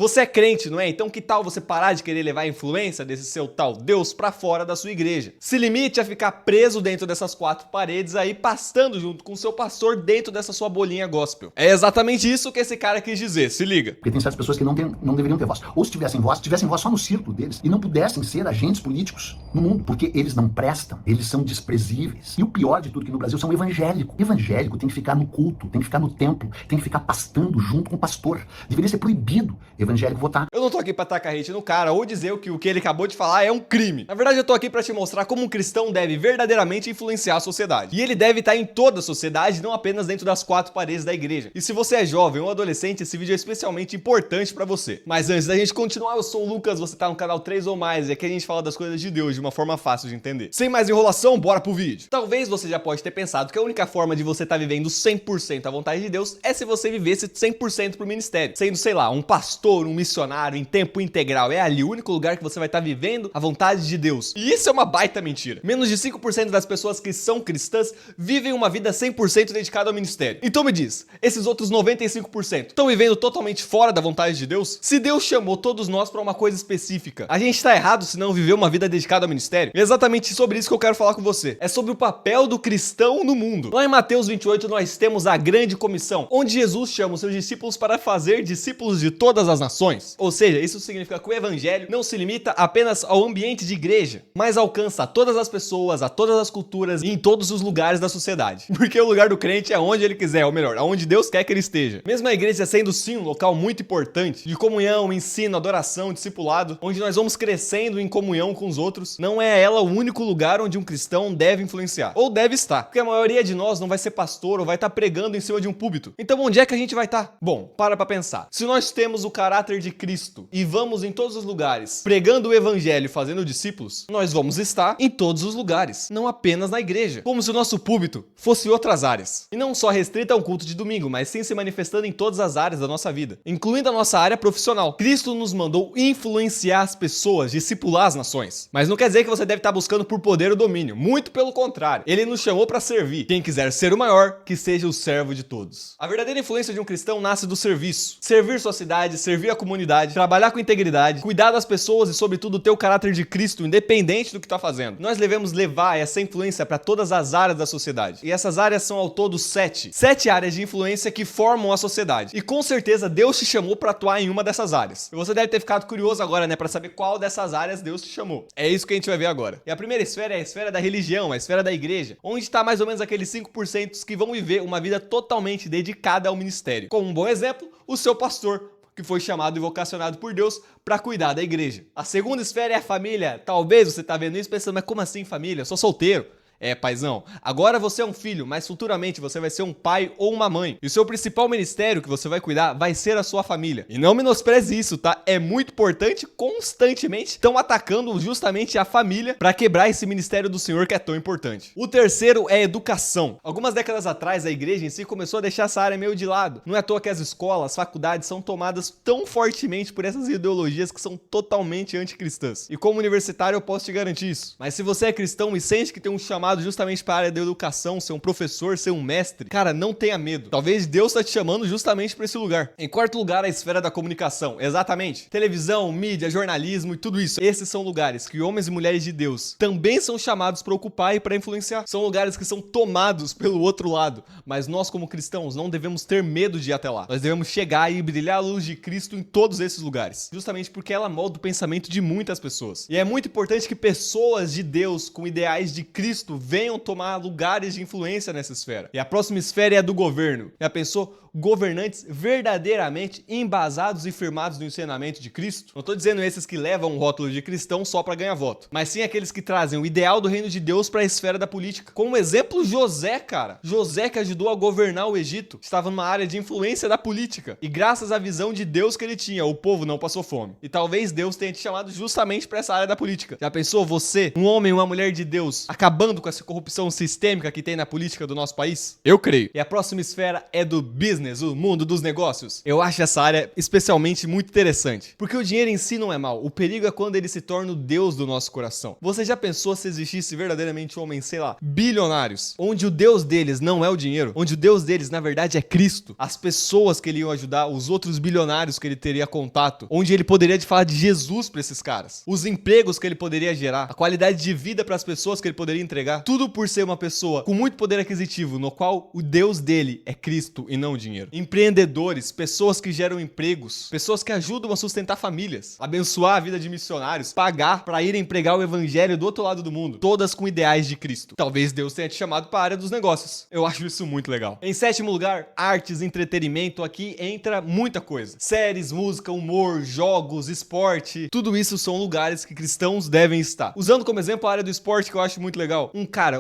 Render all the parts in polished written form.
Você é crente, não é? Então que tal você parar de querer levar a influência desse seu tal Deus pra fora da sua igreja? Se limite a ficar preso dentro dessas quatro paredes aí, pastando junto com o seu pastor dentro dessa sua bolinha gospel. É exatamente isso que esse cara quis dizer, se liga. Porque tem certas pessoas que não deveriam ter voz. Ou se tivessem voz só no círculo deles e não pudessem ser agentes políticos no mundo, porque eles não prestam, eles são desprezíveis. E o pior de tudo que no Brasil são evangélicos. Evangélico tem que ficar no culto, tem que ficar no templo, tem que ficar pastando junto com o pastor. Deveria ser proibido evangélico votar. Eu não tô aqui pra tacar hate no cara ou dizer que o que ele acabou de falar é um crime. Na verdade, eu tô aqui pra te mostrar como um cristão deve verdadeiramente influenciar a sociedade. E ele deve estar em toda a sociedade, não apenas dentro das quatro paredes da igreja. E se você é jovem ou adolescente, esse vídeo é especialmente importante pra você. Mas antes da gente continuar, eu sou o Lucas, você tá no canal 3 ou mais, e aqui a gente fala das coisas de Deus de uma forma fácil de entender. Sem mais enrolação, bora pro vídeo. Talvez você já pode ter pensado que a única forma de você estar vivendo 100% a vontade de Deus é se você vivesse 100% pro ministério. Sendo, sei lá, um pastor, um missionário em tempo integral. É ali o único lugar que você vai estar vivendo a vontade de Deus. E isso é uma baita mentira. Menos de 5% das pessoas que são cristãs vivem uma vida 100% dedicada ao ministério. Então me diz, esses outros 95% estão vivendo totalmente fora da vontade de Deus? Se Deus chamou todos nós para uma coisa específica, a gente tá errado se não viver uma vida dedicada ao ministério? É exatamente sobre isso que eu quero falar com você. É sobre o papel do cristão no mundo. Lá em Mateus 28 nós temos a grande comissão, onde Jesus chama os seus discípulos para fazer discípulos de todas as nações. Ou seja, isso significa que o evangelho não se limita apenas ao ambiente de igreja, mas alcança todas as pessoas, a todas as culturas e em todos os lugares da sociedade. Porque o lugar do crente é onde ele quiser, ou melhor, aonde Deus quer que ele esteja. Mesmo a igreja sendo sim um local muito importante de comunhão, ensino, adoração, discipulado, onde nós vamos crescendo em comunhão com os outros, não é ela o único lugar onde um cristão deve influenciar, ou deve estar. Porque a maioria de nós não vai ser pastor ou vai estar pregando em cima de um púlpito. Então onde é que a gente vai estar? Bom, para pensar. Se nós temos o caráter de Cristo e vamos em todos os lugares pregando o evangelho e fazendo discípulos, nós vamos estar em todos os lugares, não apenas na igreja. Como se o nosso púlpito fosse outras áreas. E não só restrita a um culto de domingo, mas sim se manifestando em todas as áreas da nossa vida, incluindo a nossa área profissional. Cristo nos mandou influenciar as pessoas, discipular as nações. Mas não quer dizer que você deve estar buscando por poder ou domínio. Muito pelo contrário. Ele nos chamou para servir. Quem quiser ser o maior, que seja o servo de todos. A verdadeira influência de um cristão nasce do serviço. Servir sua cidade, servir a comunidade, trabalhar com integridade, cuidar das pessoas e, sobretudo, ter o caráter de Cristo, independente do que está fazendo. Nós devemos levar essa influência para todas as áreas da sociedade. E essas áreas são ao todo 7. 7 áreas de influência que formam a sociedade. E com certeza Deus te chamou para atuar em uma dessas áreas. E você deve ter ficado curioso agora, né, para saber qual dessas áreas Deus te chamou. É isso que a gente vai ver agora. E a primeira esfera é a esfera da religião, a esfera da igreja, onde está mais ou menos aqueles 5% que vão viver uma vida totalmente dedicada ao ministério. Como um bom exemplo, o seu pastor, que foi chamado e vocacionado por Deus para cuidar da igreja. A segunda esfera é a família. Talvez você tá vendo isso pensando, mas como assim família? Eu sou solteiro. É, paizão, agora você é um filho, mas futuramente você vai ser um pai ou uma mãe. E o seu principal ministério que você vai cuidar vai ser a sua família. E não menospreze isso, tá? É muito importante, constantemente estão atacando justamente a família para quebrar esse ministério do Senhor que é tão importante. O terceiro é educação. Algumas décadas atrás, a igreja em si começou a deixar essa área meio de lado. Não é à toa que as escolas, as faculdades são tomadas tão fortemente por essas ideologias que são totalmente anticristãs. E como universitário eu posso te garantir isso. Mas se você é cristão e sente que tem um chamado justamente para a área da educação, ser um professor, ser um mestre, cara, não tenha medo. Talvez Deus está te chamando justamente para esse lugar. Em quarto lugar, a esfera da comunicação. Exatamente. Televisão, mídia, jornalismo e tudo isso. Esses são lugares que homens e mulheres de Deus também são chamados para ocupar e para influenciar. São lugares que são tomados pelo outro lado. Mas nós, como cristãos, não devemos ter medo de ir até lá. Nós devemos chegar e brilhar a luz de Cristo em todos esses lugares. Justamente porque ela molda o pensamento de muitas pessoas. E é muito importante que pessoas de Deus com ideais de Cristo venham tomar lugares de influência nessa esfera. E a próxima esfera é a do governo. Já pensou? Governantes verdadeiramente embasados e firmados no ensinamento de Cristo. Não estou dizendo esses que levam um rótulo de cristão só para ganhar voto, mas sim aqueles que trazem o ideal do reino de Deus para a esfera da política. Como exemplo, José, cara. José que ajudou a governar o Egito, estava numa área de influência da política. E graças à visão de Deus que ele tinha, o povo não passou fome. E talvez Deus tenha te chamado justamente para essa área da política. Já pensou você, um homem, uma mulher de Deus, acabando com essa corrupção sistêmica que tem na política do nosso país? Eu creio. E a próxima esfera é do business, o mundo dos negócios. Eu acho essa área especialmente muito interessante, porque o dinheiro em si não é mal. O perigo é quando ele se torna o Deus do nosso coração. Você já pensou se existisse verdadeiramente homens, sei lá, bilionários, onde o Deus deles não é o dinheiro, onde o Deus deles na verdade é Cristo, as pessoas que ele ia ajudar, os outros bilionários que ele teria contato, onde ele poderia de falar de Jesus para esses caras, os empregos que ele poderia gerar, a qualidade de vida para as pessoas que ele poderia entregar, tudo por ser uma pessoa com muito poder aquisitivo, no qual o Deus dele é Cristo e não o dinheiro. Empreendedores, pessoas que geram empregos, pessoas que ajudam a sustentar famílias, abençoar a vida de missionários, pagar para irem pregar o evangelho do outro lado do mundo, todas com ideais de Cristo. Talvez Deus tenha te chamado para a área dos negócios. Eu acho isso muito legal. Em sétimo lugar, artes, entretenimento. Aqui entra muita coisa. Séries, música, humor, jogos, esporte. Tudo isso são lugares que cristãos devem estar. Usando como exemplo a área do esporte, que eu acho muito legal.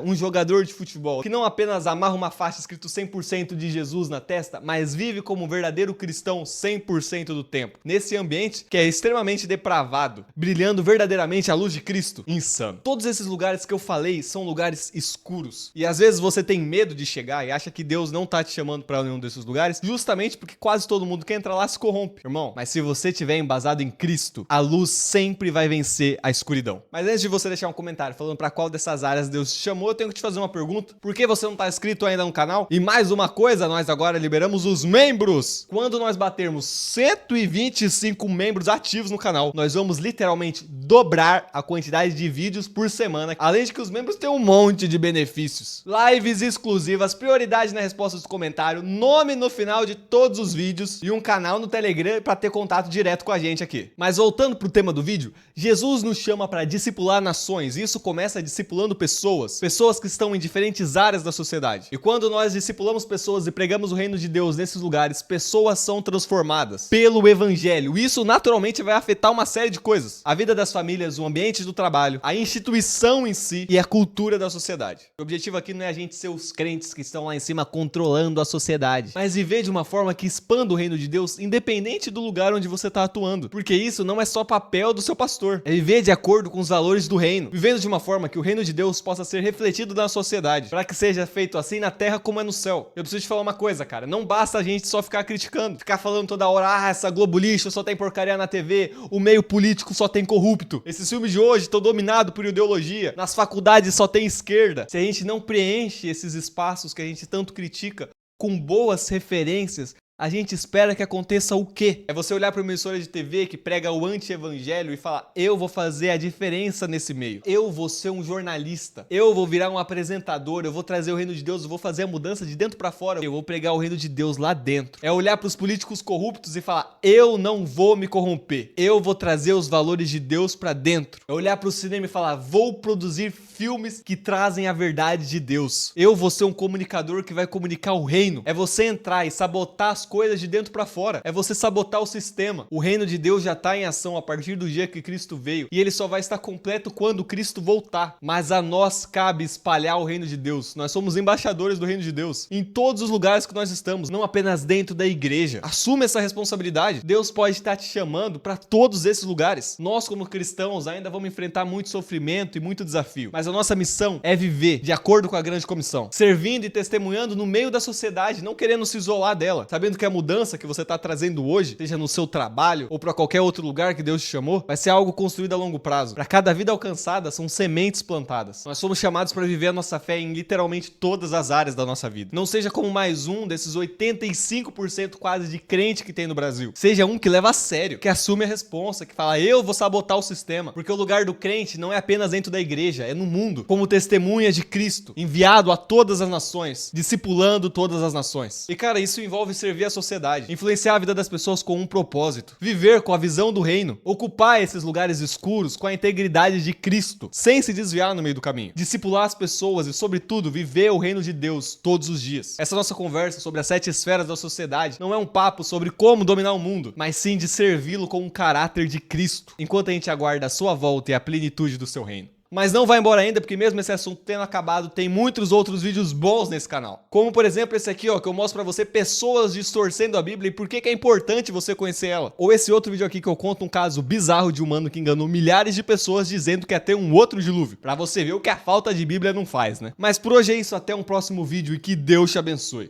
Um jogador de futebol, que não apenas amarra uma faixa escrito 100% de Jesus na testa, mas vive como um verdadeiro cristão 100% do tempo. Nesse ambiente que é extremamente depravado, brilhando verdadeiramente a luz de Cristo. Insano. Todos esses lugares que eu falei são lugares escuros. E às vezes você tem medo de chegar e acha que Deus não tá te chamando para nenhum desses lugares, justamente porque quase todo mundo que entra lá se corrompe. Irmão, mas se você tiver embasado em Cristo, a luz sempre vai vencer a escuridão. Mas antes de você deixar um comentário falando para qual dessas áreas Deus te chamou, eu tenho que te fazer uma pergunta. Por que você não tá inscrito ainda no canal? E mais uma coisa, nós agora liberamos os membros. Quando nós batermos 125 membros ativos no canal, nós vamos literalmente dobrar a quantidade de vídeos por semana. Além de que os membros têm um monte de benefícios. Lives exclusivas, prioridade na resposta dos comentários, nome no final de todos os vídeos e um canal no Telegram para ter contato direto com a gente aqui. Mas voltando pro tema do vídeo, Jesus nos chama para discipular nações e isso começa discipulando pessoas que estão em diferentes áreas da sociedade. E quando nós discipulamos pessoas e pregamos o reino de Deus nesses lugares, pessoas são transformadas pelo evangelho. Isso naturalmente vai afetar uma série de coisas. A vida das famílias, o ambiente do trabalho, a instituição em si e a cultura da sociedade. O objetivo aqui não é a gente ser os crentes que estão lá em cima controlando a sociedade, mas viver de uma forma que expanda o reino de Deus independente do lugar onde você está atuando. Porque isso não é só papel do seu pastor, é viver de acordo com os valores do reino, vivendo de uma forma que o reino de Deus possa ser refletido na sociedade, para que seja feito assim na terra como é no céu. Eu preciso te falar uma coisa, cara, não basta a gente só ficar criticando, ficar falando toda hora, essa Globo lixo só tem porcaria na TV, o meio político só tem corrupto, esses filmes de hoje estão dominados por ideologia, nas faculdades só tem esquerda. Se a gente não preenche esses espaços que a gente tanto critica com boas referências, a gente espera que aconteça o quê? É você olhar para uma emissora de TV que prega o anti-evangelho e falar, eu vou fazer a diferença nesse meio. Eu vou ser um jornalista. Eu vou virar um apresentador. Eu vou trazer o reino de Deus. Eu vou fazer a mudança de dentro para fora. Eu vou pregar o reino de Deus lá dentro. É olhar para os políticos corruptos e falar, eu não vou me corromper. Eu vou trazer os valores de Deus para dentro. É olhar para o cinema e falar, vou produzir filmes que trazem a verdade de Deus. Eu vou ser um comunicador que vai comunicar o reino. É você entrar e sabotar as coisas de dentro pra fora. É você sabotar o sistema. O reino de Deus já tá em ação a partir do dia que Cristo veio. E ele só vai estar completo quando Cristo voltar. Mas a nós cabe espalhar o reino de Deus. Nós somos embaixadores do reino de Deus. Em todos os lugares que nós estamos. Não apenas dentro da igreja. Assume essa responsabilidade. Deus pode estar te chamando pra todos esses lugares. Nós, como cristãos, ainda vamos enfrentar muito sofrimento e muito desafio. Mas a nossa missão é viver de acordo com a grande comissão. Servindo e testemunhando no meio da sociedade. Não querendo se isolar dela. Sabendo que a mudança que você está trazendo hoje, seja no seu trabalho ou para qualquer outro lugar que Deus te chamou, vai ser algo construído a longo prazo. Para cada vida alcançada, são sementes plantadas. Nós somos chamados para viver a nossa fé em literalmente todas as áreas da nossa vida. Não seja como mais um desses 85% quase de crente que tem no Brasil. Seja um que leva a sério, que assume a responsa, que fala, eu vou sabotar o sistema. Porque o lugar do crente não é apenas dentro da igreja, é no mundo, como testemunha de Cristo, enviado a todas as nações, discipulando todas as nações. E cara, isso envolve servir a sociedade, influenciar a vida das pessoas com um propósito, viver com a visão do reino, ocupar esses lugares escuros com a integridade de Cristo, sem se desviar no meio do caminho, discipular as pessoas e, sobretudo, viver o reino de Deus todos os dias. Essa nossa conversa sobre as 7 esferas da sociedade não é um papo sobre como dominar o mundo, mas sim de servi-lo com um caráter de Cristo, enquanto a gente aguarda a sua volta e a plenitude do seu reino. Mas não vai embora ainda, porque mesmo esse assunto tendo acabado, tem muitos outros vídeos bons nesse canal. Como, por exemplo, esse aqui, ó, que eu mostro pra você pessoas distorcendo a Bíblia e por que é importante você conhecer ela. Ou esse outro vídeo aqui que eu conto um caso bizarro de humano que enganou milhares de pessoas dizendo que ia ter um outro dilúvio. Pra você ver o que a falta de Bíblia não faz, né? Mas por hoje é isso, até um próximo vídeo e que Deus te abençoe.